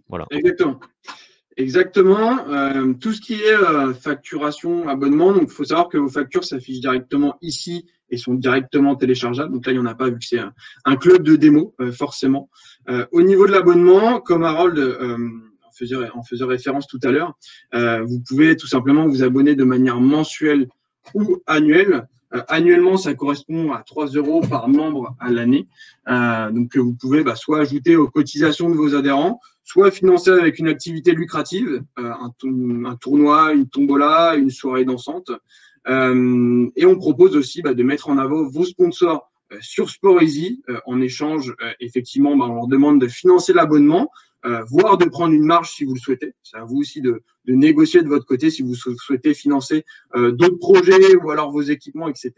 Voilà. Exactement. Tout ce qui est facturation, abonnement, donc il faut savoir que vos factures s'affichent directement ici et sont directement téléchargeables. Donc là, il n'y en a pas vu que c'est un club de démo, forcément. Au niveau de l'abonnement, comme Harold en faisait référence tout à l'heure, vous pouvez tout simplement vous abonner de manière mensuelle ou annuelle. Annuellement, ça correspond à 3 € par membre à l'année. Donc, vous pouvez soit ajouter aux cotisations de vos adhérents, soit financer avec une activité lucrative, un tournoi, une tombola, une soirée dansante. Et on propose aussi de mettre en avant vos sponsors sur SportEasy. En échange, effectivement, on leur demande de financer l'abonnement, voire de prendre une marge si vous le souhaitez. C'est à vous aussi de négocier de votre côté si vous souhaitez financer d'autres projets ou alors vos équipements, etc.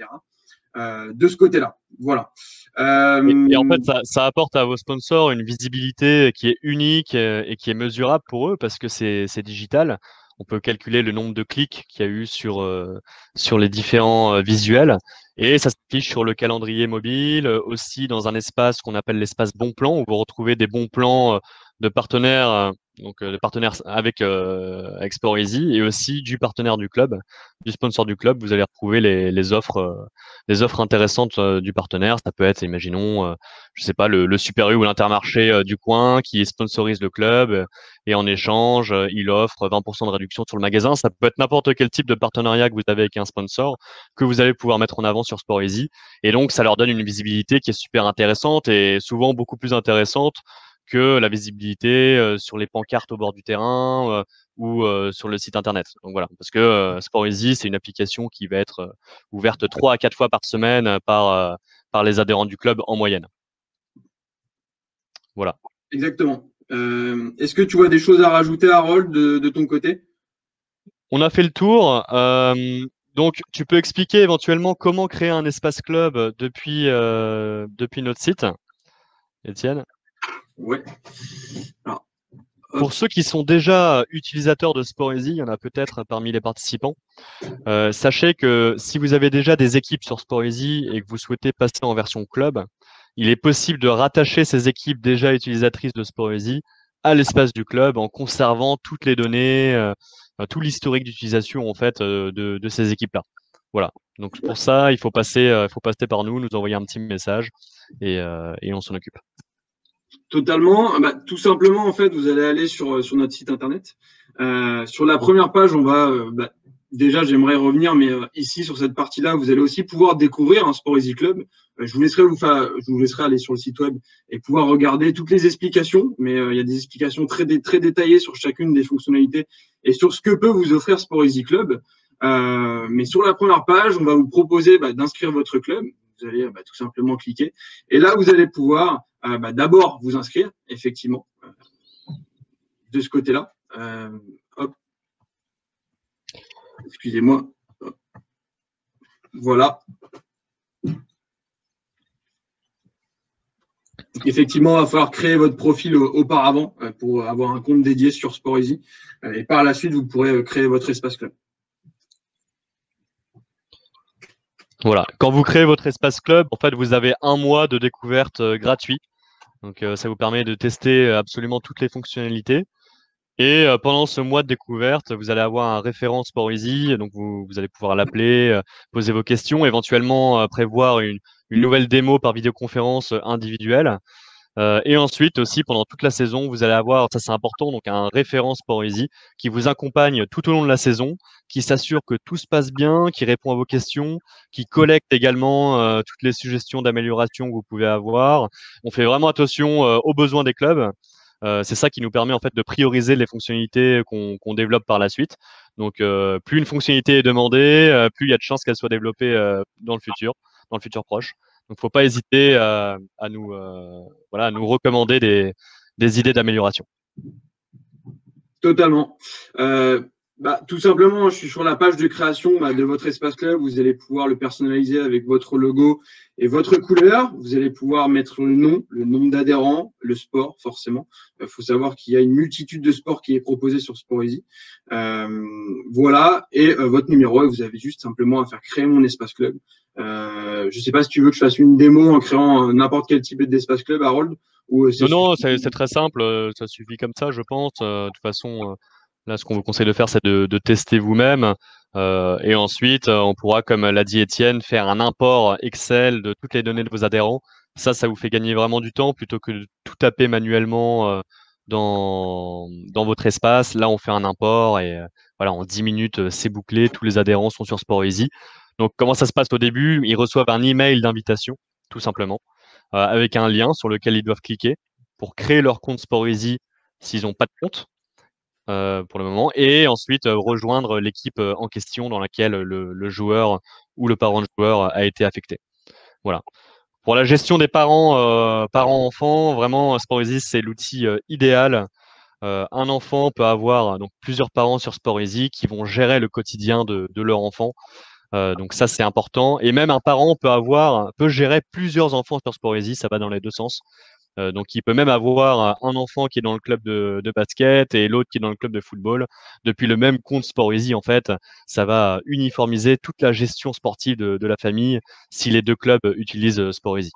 De ce côté-là. Voilà. Et en fait, ça apporte à vos sponsors une visibilité qui est unique et qui est mesurable pour eux parce que c'est digital. On peut calculer le nombre de clics qu'il y a eu sur les différents visuels et ça s'affiche sur le calendrier mobile, aussi dans un espace qu'on appelle l'espace bons plans où vous retrouvez des bons plans de partenaires, donc de partenaires avec Sport-Easy, et aussi du partenaire du club, du sponsor du club. Vous allez retrouver les offres intéressantes du partenaire. Ça peut être, imaginons, je sais pas, le Super U ou l'Intermarché du coin qui sponsorise le club, et en échange, il offre 20% de réduction sur le magasin. Ça peut être n'importe quel type de partenariat que vous avez avec un sponsor que vous allez pouvoir mettre en avant sur Sport-Easy. Et donc, ça leur donne une visibilité qui est super intéressante, et souvent beaucoup plus intéressante que la visibilité sur les pancartes au bord du terrain ou sur le site internet. Donc voilà, parce que Sport-Easy, c'est une application qui va être ouverte 3 à 4 fois par semaine par les adhérents du club en moyenne. Voilà. Exactement. Est-ce que tu vois des choses à rajouter, Harold, de ton côté? On a fait le tour. Donc, tu peux expliquer éventuellement comment créer un espace club depuis notre site, Étienne? Ouais. Alors, pour ceux qui sont déjà utilisateurs de Sport-Easy, il y en a peut-être parmi les participants. Sachez que si vous avez déjà des équipes sur Sport-Easy et que vous souhaitez passer en version club, il est possible de rattacher ces équipes déjà utilisatrices de Sport-Easy à l'espace du club en conservant toutes les données, tout l'historique d'utilisation en fait de ces équipes-là. Voilà. Donc pour ça, il faut passer par nous, nous envoyer un petit message et on s'en occupe. Totalement. Bah, tout simplement, en fait, vous allez aller sur notre site internet. Sur la première page, on va déjà, j'aimerais revenir, mais ici sur cette partie-là, vous allez aussi pouvoir découvrir un Sport-Easy Club. Je vous laisserai aller sur le site web et pouvoir regarder toutes les explications. Mais il y a des explications très détaillées sur chacune des fonctionnalités et sur ce que peut vous offrir Sport-Easy Club. Mais sur la première page, on va vous proposer d'inscrire votre club. Vous allez tout simplement cliquer. Et là, vous allez pouvoir d'abord vous inscrire, effectivement, de ce côté-là. Hop. Excusez-moi. Voilà. Effectivement, il va falloir créer votre profil auparavant pour avoir un compte dédié sur Sport-Easy. Et par la suite, vous pourrez créer votre espace club. Voilà. Quand vous créez votre espace club, en fait, vous avez 1 mois de découverte gratuit. Donc, ça vous permet de tester absolument toutes les fonctionnalités. Et pendant ce mois de découverte, vous allez avoir un référent Sport-Easy. Donc, vous allez pouvoir l'appeler, poser vos questions, éventuellement prévoir une nouvelle démo par vidéoconférence individuelle. Et ensuite aussi, pendant toute la saison, vous allez avoir, ça c'est important, donc un référent Sport-Easy qui vous accompagne tout au long de la saison, qui s'assure que tout se passe bien, qui répond à vos questions, qui collecte également toutes les suggestions d'amélioration que vous pouvez avoir. On fait vraiment attention aux besoins des clubs. C'est ça qui nous permet en fait de prioriser les fonctionnalités qu'on développe par la suite. Donc, plus une fonctionnalité est demandée, plus il y a de chances qu'elle soit développée dans le futur proche. Donc, il ne faut pas hésiter à nous recommander des idées d'amélioration. Totalement. Tout simplement, je suis sur la page de création de votre espace club. Vous allez pouvoir le personnaliser avec votre logo et votre couleur. Vous allez pouvoir mettre le nom, le nombre d'adhérents, le sport, forcément. Il faut savoir qu'il y a une multitude de sports qui est proposé sur Sport-Easy. Voilà. Et votre numéro, vous avez juste simplement à faire créer mon espace club. Je ne sais pas si tu veux que je fasse une démo en créant n'importe quel type d'espace club, Harold. Non, c'est très simple. Ça suffit comme ça, je pense. De toute façon, là, ce qu'on vous conseille de faire, c'est de tester vous-même. Et ensuite, on pourra, comme l'a dit Étienne, faire un import Excel de toutes les données de vos adhérents. Ça vous fait gagner vraiment du temps plutôt que de tout taper manuellement dans votre espace. Là, on fait un import et voilà, en 10 minutes, c'est bouclé. Tous les adhérents sont sur Sport-Easy. Donc, comment ça se passe au début? Ils reçoivent un email d'invitation, tout simplement, avec un lien sur lequel ils doivent cliquer pour créer leur compte Sport-Easy s'ils n'ont pas de compte pour le moment, et ensuite rejoindre l'équipe en question dans laquelle le joueur ou le parent de joueur a été affecté. Voilà. Pour la gestion des parents-enfants, vraiment, Sport-Easy, c'est l'outil idéal. Un enfant peut avoir donc plusieurs parents sur Sport-Easy qui vont gérer le quotidien de leur enfant. Donc ça, c'est important. Et même un parent peut gérer plusieurs enfants sur Sport-Easy, ça va dans les deux sens. Donc, il peut même avoir un enfant qui est dans le club de basket et l'autre qui est dans le club de football. Depuis le même compte Sport-Easy, en fait, ça va uniformiser toute la gestion sportive de la famille si les deux clubs utilisent Sport-Easy.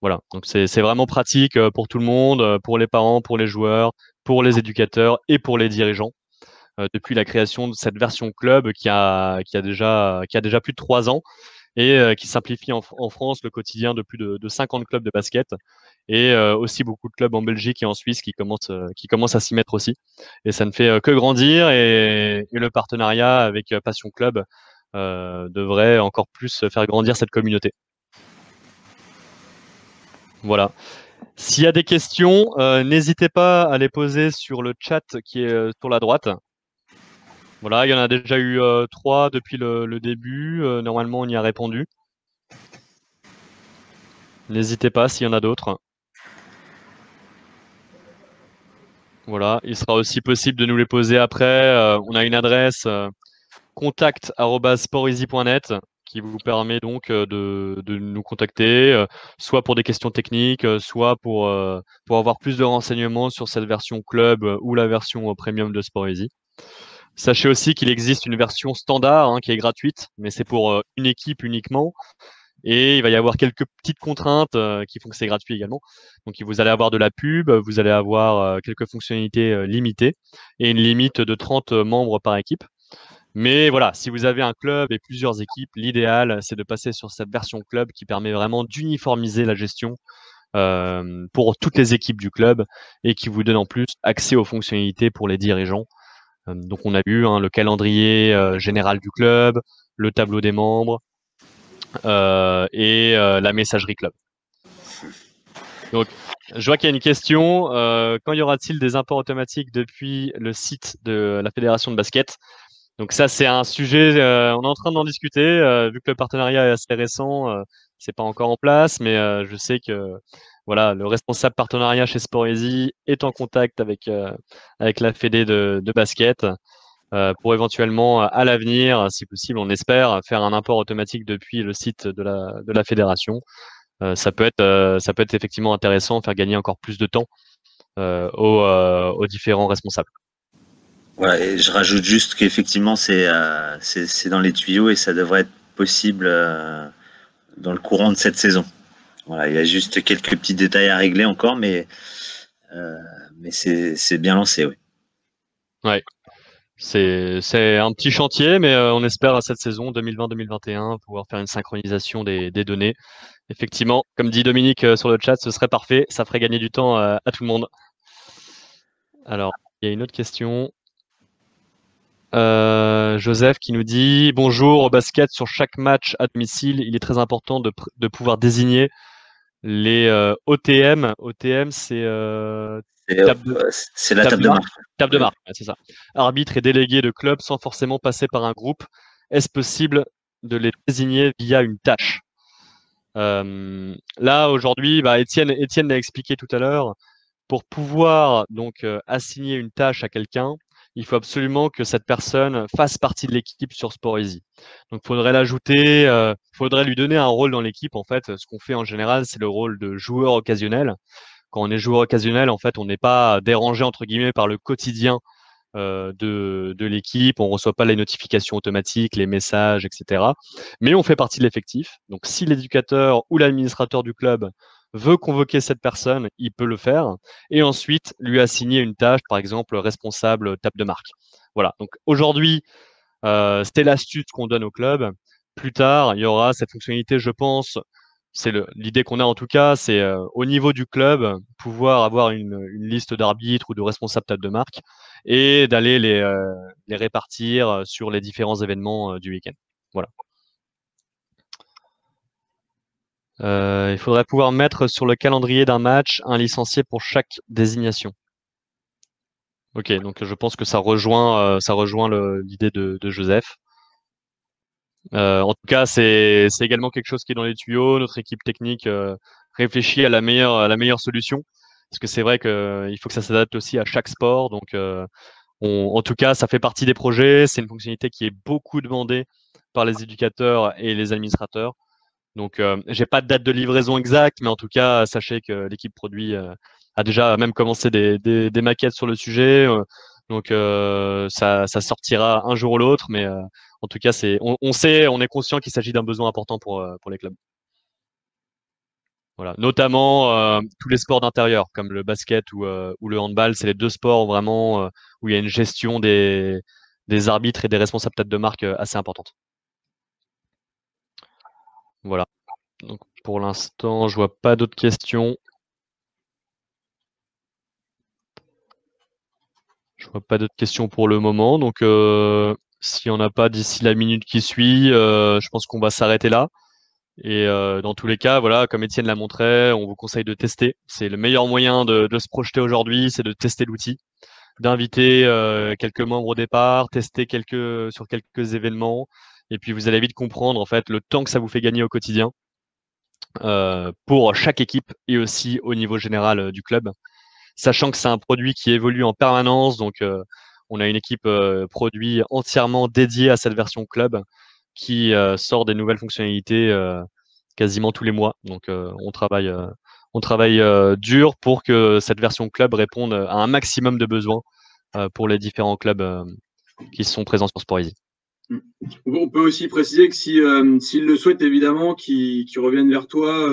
Voilà, donc c'est vraiment pratique pour tout le monde, pour les parents, pour les joueurs, pour les éducateurs et pour les dirigeants. Depuis la création de cette version club qui a déjà plus de 3 ans et qui simplifie en France le quotidien de plus de 50 clubs de basket et aussi beaucoup de clubs en Belgique et en Suisse qui commencent à s'y mettre aussi. Et ça ne fait que grandir et le partenariat avec Passion Club devrait encore plus faire grandir cette communauté. Voilà. S'il y a des questions, n'hésitez pas à les poser sur le chat qui est sur la droite. Voilà, il y en a déjà eu 3 depuis le début. Normalement, on y a répondu. N'hésitez pas s'il y en a d'autres. Voilà, il sera aussi possible de nous les poser après. On a une adresse contact@sporteasy.net qui vous permet donc de nous contacter, soit pour des questions techniques, soit pour avoir plus de renseignements sur cette version club ou la version premium de SportEasy. Sachez aussi qu'il existe une version standard qui est gratuite, mais c'est pour une équipe uniquement. Et il va y avoir quelques petites contraintes qui font que c'est gratuit également. Donc, vous allez avoir de la pub, vous allez avoir quelques fonctionnalités limitées et une limite de 30 membres par équipe. Mais voilà, si vous avez un club et plusieurs équipes, l'idéal, c'est de passer sur cette version club qui permet vraiment d'uniformiser la gestion pour toutes les équipes du club et qui vous donne en plus accès aux fonctionnalités pour les dirigeants. Donc, on a vu le calendrier général du club, le tableau des membres, et la messagerie club. Donc, je vois qu'il y a une question. Quand y aura-t-il des imports automatiques depuis le site de la fédération de basket? Donc ça, c'est un sujet, on est en train d'en discuter. Vu que le partenariat est assez récent, c'est pas encore en place, mais je sais que voilà, le responsable partenariat chez SportEasy est en contact avec la fédé de basket. Pour éventuellement, à l'avenir, si possible, on espère, faire un import automatique depuis le site de la fédération. Ça peut être effectivement intéressant, faire gagner encore plus de temps aux différents responsables. Voilà, et je rajoute juste qu'effectivement, c'est dans les tuyaux et ça devrait être possible dans le courant de cette saison. Voilà, il y a juste quelques petits détails à régler encore, mais c'est bien lancé, oui. Ouais. C'est un petit chantier, mais on espère à cette saison 2020-2021 pouvoir faire une synchronisation des données. Effectivement, comme dit Dominique sur le chat, ce serait parfait, ça ferait gagner du temps à tout le monde. Alors, il y a une autre question. Joseph qui nous dit « Bonjour, au basket, sur chaque match à domicile, il est très important de pouvoir désigner les OTM. OTM, c'est la table de marque. Table de marque, c'est ça. Arbitre et délégué de club sans forcément passer par un groupe. Est-ce possible de les désigner via une tâche? Là, aujourd'hui, Étienne l'a expliqué tout à l'heure. Pour pouvoir donc assigner une tâche à quelqu'un, il faut absolument que cette personne fasse partie de l'équipe sur SportEasy. Donc, il faudrait l'ajouter, faudrait lui donner un rôle dans l'équipe. En fait, ce qu'on fait en général, c'est le rôle de joueur occasionnel. Quand on est joueur occasionnel, en fait, on n'est pas dérangé entre guillemets par le quotidien de l'équipe. On reçoit pas les notifications automatiques, les messages, etc. Mais on fait partie de l'effectif. Donc, si l'éducateur ou l'administrateur du club veut convoquer cette personne, il peut le faire et ensuite lui assigner une tâche, par exemple responsable table de marque. Voilà. Donc aujourd'hui, c'était l'astuce qu'on donne au club. Plus tard, il y aura cette fonctionnalité, je pense. C'est l'idée qu'on a en tout cas, c'est au niveau du club, pouvoir avoir une liste d'arbitres ou de responsables table de marque et d'aller les répartir sur les différents événements du week-end. Voilà. Il faudrait pouvoir mettre sur le calendrier d'un match un licencié pour chaque désignation. Ok, donc je pense que ça rejoint l'idée de Joseph. En tout cas, c'est également quelque chose qui est dans les tuyaux. Notre équipe technique réfléchit à la meilleure solution. Parce que c'est vrai qu'il faut que ça s'adapte aussi à chaque sport. Donc, en tout cas, ça fait partie des projets. C'est une fonctionnalité qui est beaucoup demandée par les éducateurs et les administrateurs. Donc, j'ai pas de date de livraison exacte, mais en tout cas, sachez que l'équipe produit a déjà même commencé des maquettes sur le sujet. Donc, ça sortira un jour ou l'autre, mais en tout cas, on est conscient qu'il s'agit d'un besoin important pour les clubs. Voilà. Notamment tous les sports d'intérieur, comme le basket ou le handball, c'est les 2 sports vraiment où il y a une gestion des arbitres et des responsables tête de marque assez importante. Voilà. Donc pour l'instant, je vois pas d'autres questions. Je vois pas d'autres questions pour le moment. Donc s'il n'y en a pas d'ici la minute qui suit, je pense qu'on va s'arrêter là. Et dans tous les cas, voilà, comme Étienne l'a montré, on vous conseille de tester. C'est le meilleur moyen de se projeter aujourd'hui, c'est de tester l'outil, d'inviter quelques membres au départ, tester sur quelques événements, et puis vous allez vite comprendre en fait le temps que ça vous fait gagner au quotidien pour chaque équipe et aussi au niveau général du club, sachant que c'est un produit qui évolue en permanence. Donc on a une équipe produit entièrement dédiée à cette version club qui sort des nouvelles fonctionnalités quasiment tous les mois. Donc on travaille dur pour que cette version club réponde à un maximum de besoins pour les différents clubs qui sont présents sur Sporteasy. On peut aussi préciser que s'ils le souhaitent, évidemment, qu'ils reviennent vers toi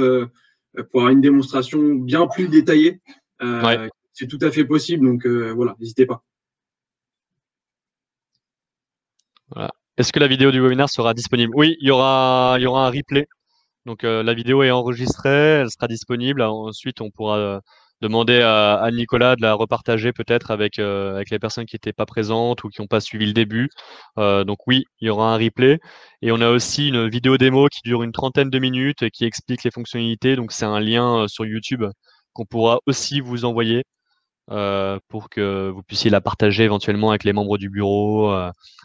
pour avoir une démonstration bien plus détaillée. Ouais. C'est tout à fait possible, donc voilà, n'hésitez pas. Voilà. Est-ce que la vidéo du webinaire sera disponible? Oui, il y aura un replay. Donc la vidéo est enregistrée, elle sera disponible. Ensuite, on pourra demander à Nicolas de la repartager peut-être avec les personnes qui n'étaient pas présentes ou qui n'ont pas suivi le début. Donc oui, il y aura un replay. Et on a aussi une vidéo démo qui dure une 30aine de minutes et qui explique les fonctionnalités. Donc c'est un lien sur YouTube qu'on pourra aussi vous envoyer pour que vous puissiez la partager éventuellement avec les membres du bureau.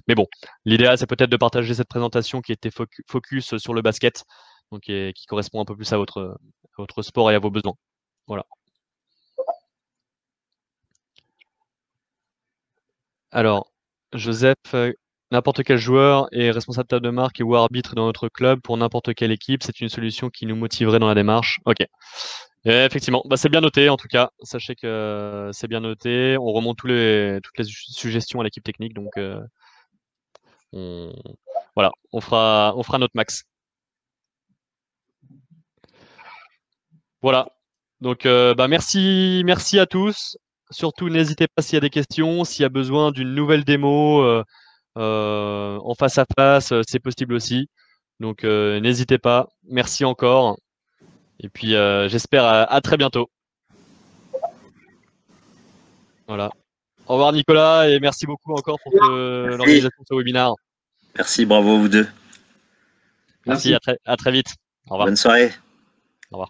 Mais bon, l'idéal, c'est peut-être de partager cette présentation qui était focus sur le basket, donc qui correspond un peu plus à votre sport et à vos besoins. Voilà. Alors, Joseph, n'importe quel joueur est responsable table de marque et ou arbitre dans notre club pour n'importe quelle équipe. C'est une solution qui nous motiverait dans la démarche. Ok. Et effectivement, bah, c'est bien noté en tout cas. Sachez que c'est bien noté. On remonte toutes les suggestions à l'équipe technique. Donc, voilà, on fera notre max. Voilà. Donc, bah, merci à tous. Surtout, n'hésitez pas s'il y a des questions, s'il y a besoin d'une nouvelle démo en face à face, c'est possible aussi. Donc, n'hésitez pas. Merci encore. Et puis, j'espère à très bientôt. Voilà. Au revoir Nicolas et merci beaucoup encore pour l'organisation de ce webinaire. Merci, bravo vous deux. Merci. À très vite. Au revoir. Bonne soirée. Au revoir.